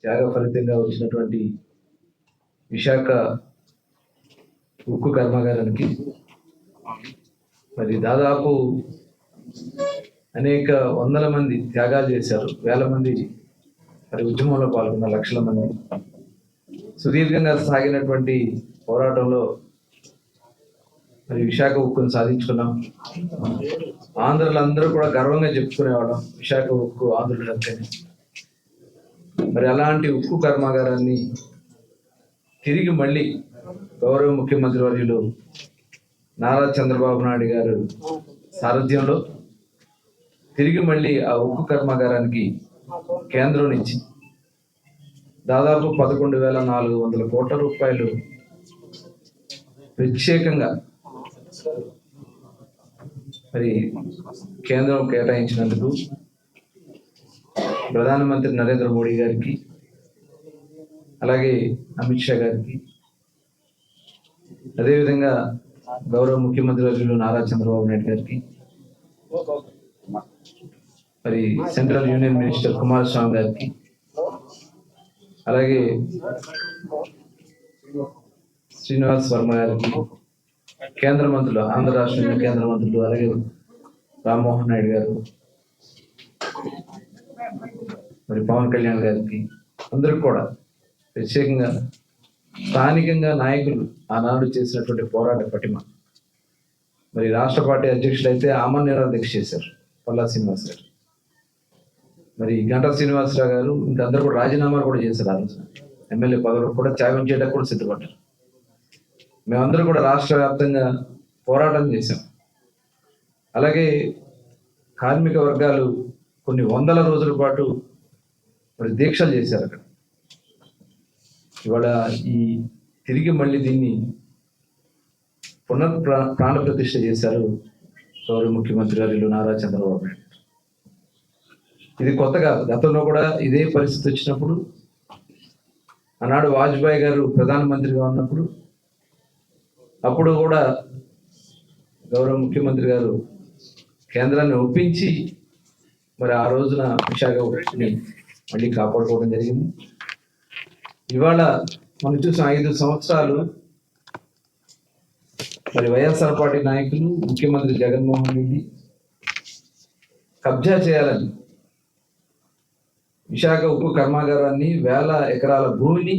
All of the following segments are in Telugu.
త్యాగ ఫలితంగా వచ్చినటువంటి విశాఖ ఉక్కు కర్మాగారానికి మరి దాదాపు అనేక వందల మంది త్యాగాలు చేశారు, వేల మంది మరి ఉద్యమంలో పాల్గొన్న లక్షల మంది. సుదీర్ఘంగా సాగినటువంటి పోరాటంలో మరి విశాఖ ఉక్కును సాధించుకున్నాం. ఆంధ్రులందరూ కూడా గర్వంగా చెప్పుకునేవాళ్ళం విశాఖ ఉక్కు ఆంధ్రులు అంటేనే. మరి అలాంటి ఉక్కు కర్మాగారాన్ని తిరిగి మళ్ళీ గౌరవ ముఖ్యమంత్రి వర్యులు నారా చంద్రబాబు నాయుడు గారు సారథ్యంలో తిరిగి మళ్ళీ ఆ ఉక్కు కర్మాగారానికి కేంద్రం నుంచి దాదాపు 11,400 కోట్ల రూపాయలు ప్రత్యేకంగా మరి కేంద్రం కేటాయించినందుకు ప్రధానమంత్రి నరేంద్ర మోడీ గారికి, అలాగే అమిత్ షా గారికి, అదేవిధంగా గౌరవ ముఖ్యమంత్రి వర్యులు నారా చంద్రబాబు నాయుడు గారికి, మరి సెంట్రల్ యూనియన్ మినిస్టర్ కుమారస్వామి గారికి, అలాగే శ్రీనివాస్ వర్మ గారికి, కేంద్ర మంత్రులు, ఆంధ్ర రాష్ట్ర కేంద్ర మంత్రులు, అలాగే రామ్మోహన్ నాయుడు గారు, మరి పవన్ కళ్యాణ్ గారికి, అందరికి కూడా ప్రత్యేకంగా స్థానికంగా నాయకులు ఆనాడు చేసినటువంటి పోరాట పటిమ. మరి రాష్ట్ర పార్టీ అధ్యక్షులు అయితే ఆమరణ నిరాహార దీక్ష చేశారు పల్లా శ్రీనివాస్ గారు, మరి గంటా శ్రీనివాసరావు గారు, ఇంకా అందరూ కూడా రాజీనామాలు కూడా చేశారు. ఆ రోజున ఎమ్మెల్యే పదవులు కూడా త్యాగం చేయడానికి కూడా సిద్ధపడ్డారు. మేమందరూ కూడా రాష్ట్ర వ్యాప్తంగా పోరాటం చేశాం. అలాగే కార్మిక వర్గాలు కొన్ని వందల రోజుల పాటు మరి దీక్షలు చేశారు అక్కడ. ఇవాళ ఈ తిరిగి మళ్ళీ దీన్ని ప్రాణ ప్రతిష్ఠ చేశారు గౌరవ ముఖ్యమంత్రి గారు నారా చంద్రబాబు నాయుడు. ఇది కొత్తగా, గతంలో కూడా ఇదే పరిస్థితి వచ్చినప్పుడు, ఆనాడు వాజ్పేయి గారు ప్రధానమంత్రిగా ఉన్నప్పుడు, అప్పుడు కూడా గౌరవ ముఖ్యమంత్రి గారు కేంద్రాన్ని ఒప్పించి మరి ఆ రోజున విశాఖ ఉక్కుని మళ్ళీ కాపాడుకోవడం జరిగింది. ఇవాళ మనం చూసిన 5 సంవత్సరాలు మరి వైఎస్ఆర్ పార్టీ నాయకులు, ముఖ్యమంత్రి జగన్మోహన్ రెడ్డి కబ్జా చేయాలని విశాఖ ఉక్కు కర్మాగారాన్ని, వేల ఎకరాల భూమిని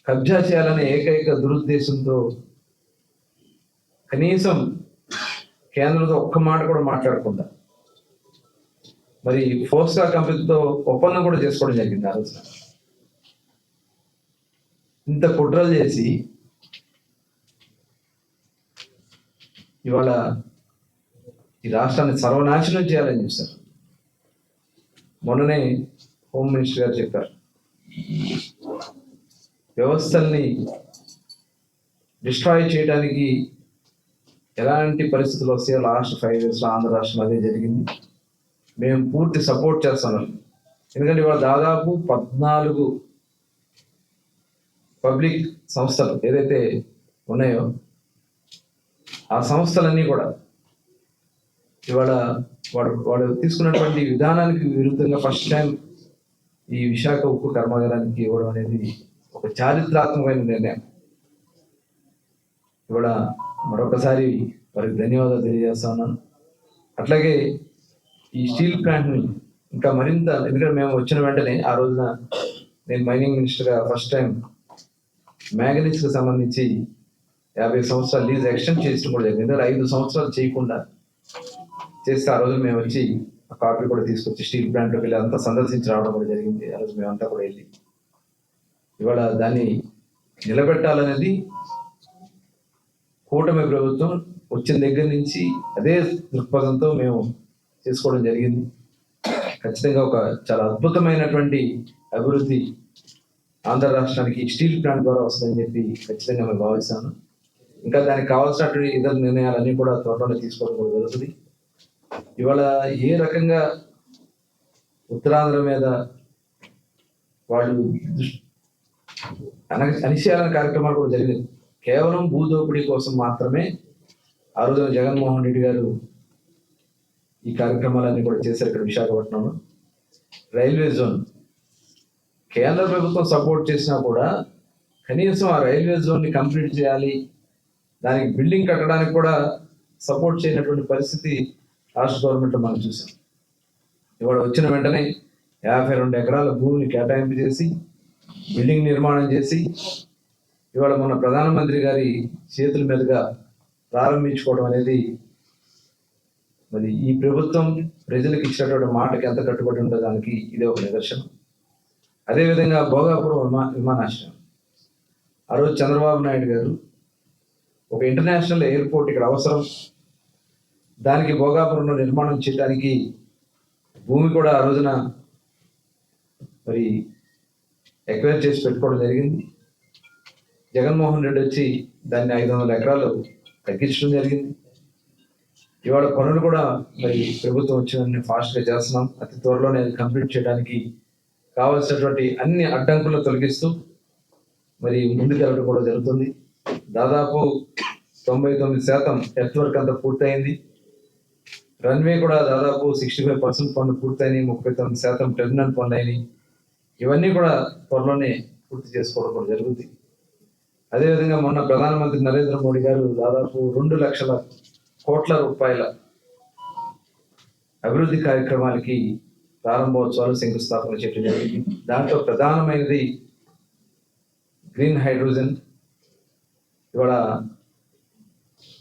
కబ్జా చేయాలనే ఏకైక దురుద్దేశంతో కనీసం కేంద్రంతో ఒక్క మాట కూడా మాట్లాడకుండా మరి ఫోర్స్కా కంపెనీతో ఒప్పందం కూడా చేసుకోవడం జరిగింది. ఆ రోజున ఇంత కుట్రలు చేసి ఇవాళ ఈ రాష్ట్రాన్ని సర్వనాశనం చేయాలని చూస్తారు. మొన్ననే హోమ్ మినిస్టర్ గారు చెప్పారు, వ్యవస్థల్ని డిస్ట్రాయ్ చేయడానికి ఎలాంటి పరిస్థితులు వస్తాయో లాస్ట్ 5 yearsలో ఆంధ్ర రాష్ట్రం అదే జరిగింది. మేము పూర్తి సపోర్ట్ చేస్తున్నాం. ఎందుకంటే ఇవాళ దాదాపు 14 పబ్లిక్ సంస్థలు ఏదైతే ఉన్నాయో ఆ సంస్థలన్నీ కూడా ఇవాళ వాడు తీసుకున్నటువంటి విధానానికి విరుద్ధంగా ఫస్ట్ టైం ఈ విశాఖ ఉక్కు కర్మాగారానికి ఇవ్వడం అనేది ఒక చారిత్రాత్మకమైన నిర్ణయం. ఇవాళ మరొకసారి వారికి ధన్యవాదాలు తెలియజేస్తా ఉన్నాను. అట్లాగే ఈ స్టీల్ ప్లాంట్ని ఇంకా మరింత, ఎందుకంటే మేము వచ్చిన వెంటనే ఆ రోజున నేను మైనింగ్ మినిస్టర్గా ఫస్ట్ టైం మ్యాగనీస్కి సంబంధించి 50 సంవత్సరాలు లీజ్ ఎక్స్టెండ్ చేయడం కూడా జరిగింది. 5 సంవత్సరాలు చేయకుండా చేస్తే ఆ రోజు మేము వచ్చి ఆ కాపీ కూడా తీసుకొచ్చి స్టీల్ ప్లాంట్లోకి వెళ్ళి అంతా సందర్శించి రావడం కూడా జరిగింది. ఆ రోజు మేమంతా కూడా వెళ్ళి ఇవాళ దాన్ని నిలబెట్టాలనేది కూటమి ప్రభుత్వం వచ్చిన దగ్గర నుంచి అదే దృక్పథంతో మేము చేసుకోవడం జరిగింది. ఖచ్చితంగా ఒక చాలా అద్భుతమైనటువంటి అభివృద్ధి ఆంధ్ర రాష్ట్రానికి స్టీల్ ప్లాంట్ ద్వారా వస్తుందని చెప్పి ఖచ్చితంగా మేము భావిస్తాను. ఇంకా దానికి కావాల్సినటువంటి ఇతర నిర్ణయాలన్నీ కూడా త్వరలో తీసుకోవడం కూడా జరుగుతుంది. ఇవాళ ఏ రకంగా ఉత్తరాంధ్ర మీద వాళ్ళు అనిశ్చయాలనే కార్యక్రమాలు కూడా జరిగింది. కేవలం భూదోపిడీ కోసం మాత్రమే ఆ రోజున జగన్మోహన్ రెడ్డి గారు ఈ కార్యక్రమాలన్నీ కూడా చేశారు. ఇక్కడ విశాఖపట్నంలో రైల్వే జోన్ కేంద్ర ప్రభుత్వం సపోర్ట్ చేసినా కూడా కనీసం ఆ రైల్వే జోన్ని కంప్లీట్ చేయాలి, దానికి బిల్డింగ్ కట్టడానికి కూడా సపోర్ట్ చేయనటువంటి పరిస్థితి రాష్ట్ర గవర్నమెంట్ మనం చూసాం. ఇవాళ వచ్చిన వెంటనే 52 ఎకరాల భూమిని కేటాయింపు చేసి బిల్డింగ్ నిర్మాణం చేసి ఇవాళ మన ప్రధానమంత్రి గారి చేతుల మీదుగా ప్రారంభించుకోవడం అనేది మరి ఈ ప్రభుత్వం ప్రజలకు ఇచ్చినటువంటి మాటకి ఎంత కట్టుబడి ఉందో దానికి ఇదే ఒక నిదర్శనం. అదేవిధంగా భోగాపురం విమానాశ్రయం, ఆ రోజు చంద్రబాబు నాయుడు గారు ఒక ఇంటర్నేషనల్ ఎయిర్పోర్ట్ ఇక్కడ అవసరం, దానికి భోగాపురంలో నిర్మాణం చేయడానికి భూమి కూడా ఆ రోజున మరి ఎక్వైర్ చేసి పెట్టుకోవడం జరిగింది. జగన్మోహన్ రెడ్డి వచ్చి దాన్ని 500 ఎకరాలు తగ్గించడం జరిగింది. ఇవాళ పనులు కూడా మరి ప్రభుత్వం వచ్చిన ఫాస్ట్గా చేస్తున్నాం. అతి త్వరలోనే అది కంప్లీట్ చేయడానికి కావాల్సినటువంటి అన్ని అడ్డంకులను తొలగిస్తూ మరి ముందుకెళ్ళడం కూడా జరుగుతుంది. దాదాపు 99% ఎర్త్ వర్క్ అంతా పూర్తయింది. రన్వే కూడా దాదాపు 65% పనులు పూర్తయినాయి. 39% టెర్మినల్ పనులు అయినాయి. ఇవన్నీ కూడా త్వరలోనే పూర్తి చేసుకోవడం కూడా జరుగుతుంది. అదేవిధంగా మొన్న ప్రధానమంత్రి నరేంద్ర మోడీ గారు దాదాపు 2 లక్షల కోట్ల రూపాయల అభివృద్ధి కార్యక్రమాలకి ప్రారంభోత్సవాలు, శంకుస్థాపన చేయడం జరిగింది. దాంట్లో ప్రధానమైనది గ్రీన్ హైడ్రోజన్. ఇవాళ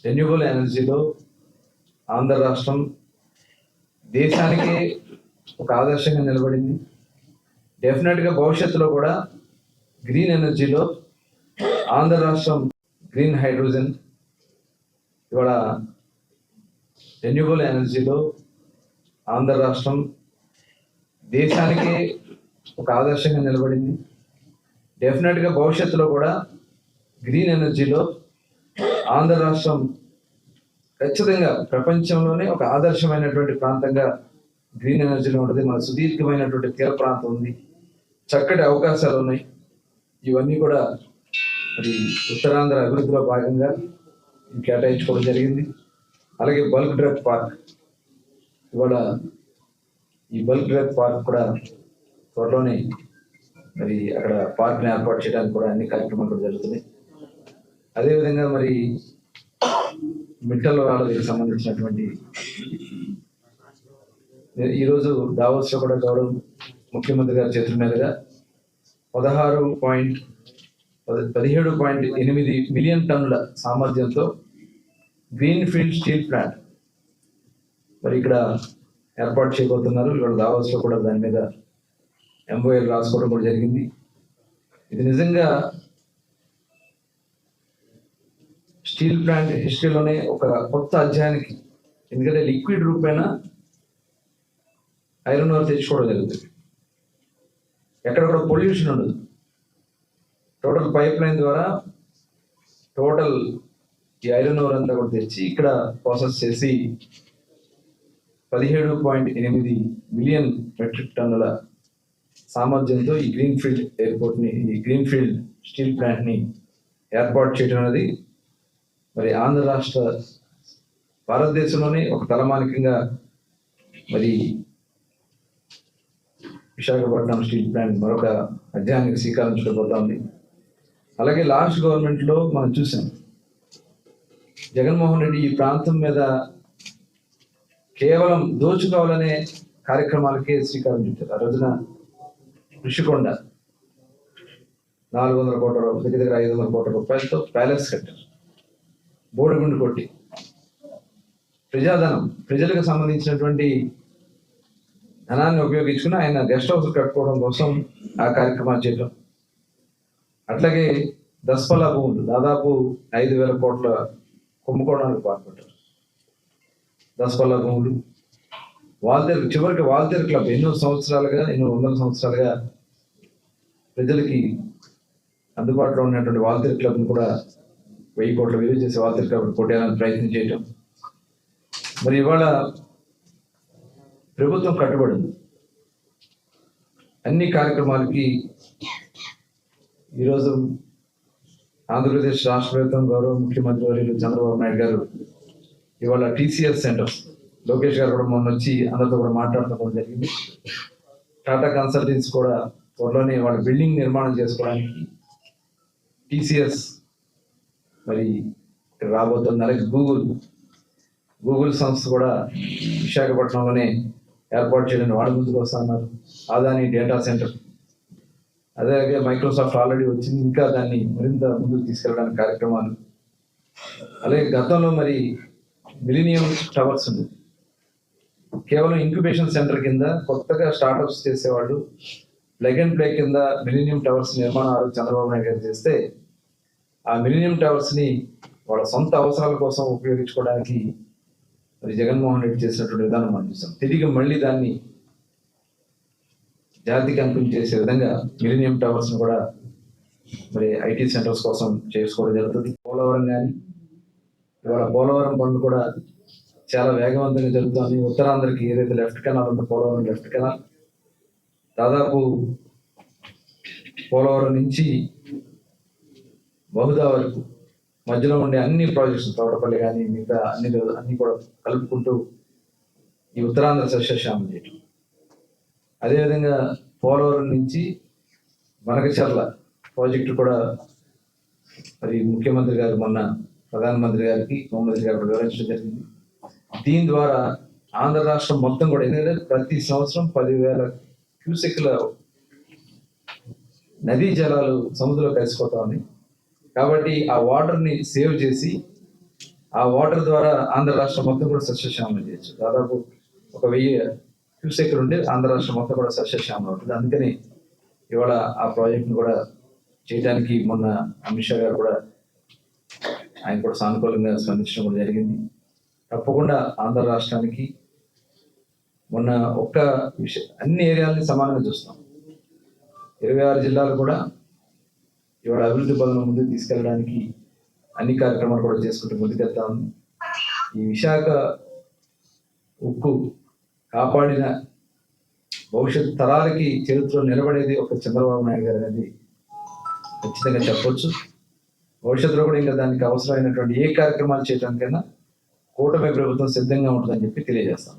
రెన్యూబుల్ ఎనర్జీలో ఆంధ్ర రాష్ట్రం దేశానికే ఒక ఆదర్శంగా నిలబడింది. డెఫినెట్గా భవిష్యత్తులో కూడా గ్రీన్ ఎనర్జీలో ఆంధ్ర రాష్ట్రం గ్రీన్ హైడ్రోజన్, ఇవాళ రెన్యూబుల్ ఎనర్జీలో ఆంధ్ర రాష్ట్రం దేశానికే ఒక ఆదర్శంగా నిలబడింది. డెఫినెట్గా భవిష్యత్తులో కూడా గ్రీన్ ఎనర్జీలో ఆంధ్ర రాష్ట్రం ఖచ్చితంగా ప్రపంచంలోనే ఒక ఆదర్శమైనటువంటి ప్రాంతంగా గ్రీన్ ఎనర్జీలో ఉంటుంది. మన సుదీర్ఘమైనటువంటి తీర ప్రాంతం ఉంది, చక్కటి అవకాశాలు ఉన్నాయి. ఇవన్నీ కూడా మరి ఉత్తరాంధ్ర అభివృద్ధిలో భాగంగా కేటాయించుకోవడం జరిగింది. అలాగే బల్క్ డ్రగ్ పార్క్, ఇవాళ ఈ బల్క్ డ్రగ్ పార్క్ కూడా త్వరలోనే మరి అక్కడ పార్క్ని ఏర్పాటు చేయడానికి కూడా అన్ని కార్యక్రమాలు కూడా జరుగుతున్నాయి. అదేవిధంగా మరి మిట్టల వాళ్ళకి సంబంధించినటువంటి ఈరోజు దావోస్లో కూడా గౌరవ ముఖ్యమంత్రి గారి చేతుల మీదుగా 17.8 మిలియన్ టన్నుల సామర్థ్యంతో గ్రీన్ ఫీల్డ్ స్టీల్ ప్లాంట్ మరి ఇక్కడ ఏర్పాటు చేయబోతున్నారు. ఇవాళ దావోస్లో కూడా దాని మీద ఎంఓఏ రాసుకోవడం కూడా జరిగింది. ఇది నిజంగా స్టీల్ ప్లాంట్ హిస్టరీలోనే ఒక కొత్త అధ్యాయానికి, ఎందుకంటే లిక్విడ్ రూపేణ ఐరన్ ఓర్ తెచ్చుకోవడం జరుగుతుంది. ఎక్కడ కూడా పొల్యూషన్ ఉండదు. టోటల్ పైప్ లైన్ ద్వారా టోటల్ ఈ ఐరన్ ఓర్ అంతా కూడా తెచ్చి ఇక్కడ ప్రాసెస్ చేసి 17.8 మిలియన్ మెట్రిక్ టన్నుల సామర్థ్యంతో ఈ గ్రీన్ ఫీల్డ్ ఎయిర్పోర్ట్ని, ఈ గ్రీన్ ఫీల్డ్ స్టీల్ ప్లాంట్ని ఏర్పాటు చేయడం అనేది మరి ఆంధ్ర రాష్ట్ర భారతదేశంలోనే ఒక తలమానికంగా మరి విశాఖపట్నం స్టీల్ ప్లాంట్ మరొక అధ్యాయానికి శ్రీకారం చుట్టబోతోంది. అలాగే లాస్ట్ గవర్నమెంట్లో మనం చూసాం, జగన్మోహన్ రెడ్డి ఈ ప్రాంతం మీద కేవలం దోచుకోవాలనే కార్యక్రమాలకే శ్రీకారం చుట్టారు. ఆ రోజున ఋషికొండ 400 కోట్ల రూపాయలు, దగ్గర 500 కోట్ల రూపాయలతో ప్యాలెస్ కట్టారు. బోడిగుండు కొట్టి ప్రజాధనం, ప్రజలకు సంబంధించినటువంటి ధనాన్ని ఉపయోగించుకుని ఆయన గెస్ట్ హౌస్ కట్టుకోవడం కోసం ఆ కార్యక్రమాలు చేయడం. అట్లాగే దస్పల్లా భూములు దాదాపు 5,000 కోట్ల కుంభకోణాలకు పాల్పడ్డారు. దస్పల్లా భూములు, వాల్తేరు, చివరికి వాల్తేరు క్లబ్ ఎన్నో వందల సంవత్సరాలుగా ప్రజలకి అందుబాటులో ఉన్నటువంటి వాల్తేరు క్లబ్ను కూడా 1000 కోట్ల విలువ చేసి వాల్తేరు క్లబ్ కొట్టేయాలని ప్రయత్నం చేయటం. మరి ఇవాళ ప్రభుత్వం కట్టుబడింది అన్ని కార్యక్రమాలకి. ఈరోజు ఆంధ్రప్రదేశ్ రాష్ట్ర ప్రభుత్వం గౌరవ ముఖ్యమంత్రి వర్యులు చంద్రబాబు నాయుడు గారు ఇవాళ టీసీఎస్ సెంటర్స్, లోకేష్ గారు కూడా మొన్న వచ్చి అందరితో కూడా మాట్లాడటం జరిగింది. టాటా కన్సల్టెన్సీ కూడా త్వరలోనే వాళ్ళ బిల్డింగ్ నిర్మాణం చేసుకోవడానికి టీసీఎస్ మరి ఇక్కడ రాబోతున్న అలాగే గూగుల్ సంస్థ కూడా విశాఖపట్నంలోనే ఏర్పాటు చేయడానికి వాళ్ళ ముందుకు వస్తున్నారు. అదాని డేటా సెంటర్, అలాగే మైక్రోసాఫ్ట్ ఆల్రెడీ వచ్చింది, ఇంకా దాన్ని మరింత ముందుకు తీసుకెళ్ళడానికి కార్యక్రమాలు. అలాగే గతంలో మరి మిలీనియం టవర్స్ ఉంది, కేవలం ఇంక్యుబేషన్ సెంటర్ కింద కొత్తగా స్టార్ట్అప్స్ చేసేవాళ్ళు ప్లగ్ అండ్ ప్లే కింద మిలీనియం టవర్స్ నిర్మాణం చంద్రబాబు నాయుడు గారు చేస్తే ఆ మిలీనియం టవర్స్ని వాళ్ళ సొంత అవసరాల కోసం ఉపయోగించుకోవడానికి మరి జగన్మోహన్ రెడ్డి చేసినటువంటి విధానం మనం చూస్తాం. తిరిగి మళ్ళీ దాన్ని జాతికి అంకితం చేసే విధంగా మిలీనియం టవర్స్ని కూడా మరి ఐటీ సెంటర్స్ కోసం చేసుకోవడం జరుగుతుంది. పోలవరం కానీ ఇవాళ పోలవరం పనులు కూడా చాలా వేగవంతంగా జరుగుతుంది. ఉత్తరాంధ్రకి ఏదైతే లెఫ్ట్ కెనాల్ ఉందో పోలవరం లెఫ్ట్ కెనాల్, దాదాపు పోలవరం నుంచి బహుదా వరకు మధ్యలో ఉండే అన్ని ప్రాజెక్ట్స్ తోటపల్లి కానీ మిగతా అన్ని కూడా కలుపుకుంటూ ఈ ఉత్తరాంధ్ర సస్యశ్యామం చేయటం. అదేవిధంగా పోలవరం నుంచి మనకచర్ల ప్రాజెక్టు కూడా మరి ముఖ్యమంత్రి గారు మొన్న ప్రధానమంత్రి గారికి హోంమంత్రి గారికి వివరించడం జరిగింది. దీని ద్వారా ఆంధ్ర రాష్ట్రం మొత్తం కూడా ఎందుకంటే ప్రతి సంవత్సరం 10,000 క్యూసెక్ల నదీ జలాలు సముద్రంలో కలిసిపోతా ఉన్నాయి. కాబట్టి ఆ వాటర్ని సేవ్ చేసి ఆ వాటర్ ద్వారా ఆంధ్ర రాష్ట్రం మొత్తం కూడా సస్యశ్యామలం చేయొచ్చు. దాదాపు 1000 క్యూసెక్లు ఉంటే ఆంధ్ర రాష్ట్రం మొత్తం కూడా సస్యశ్యామలం ఉంటుంది. అందుకని ఇవాళ ఆ ప్రాజెక్ట్ని కూడా చేయడానికి మొన్న అమిత్ షా గారు కూడా ఆయన కూడా సానుకూలంగా స్పందించడం కూడా జరిగింది. తప్పకుండా ఆంధ్ర రాష్ట్రానికి మొన్న ఒక్క విషయం అన్ని ఏరియాలని సమానంగా చూస్తాం. 26 జిల్లాలు కూడా ఇవాళ అభివృద్ధి పనులను ముందుకు తీసుకెళ్ళడానికి అన్ని కార్యక్రమాలు కూడా చేసుకుంటూ ముందుకెళ్తా ఉంది. ఈ విశాఖ ఉక్కు కాపాడిన భవిష్యత్ తరాలకి చరిత్రలో నిలబడేది ఒక చంద్రబాబు నాయుడు గారు అనేది ఖచ్చితంగా చెప్పొచ్చు. భవిష్యత్తులో కూడా ఇంకా దానికి అవసరమైనటువంటి ఏ కార్యక్రమాలు చేయడానికైనా కూటమి ప్రభుత్వం సిద్ధంగా ఉంటుందని చెప్పి తెలియజేస్తాం.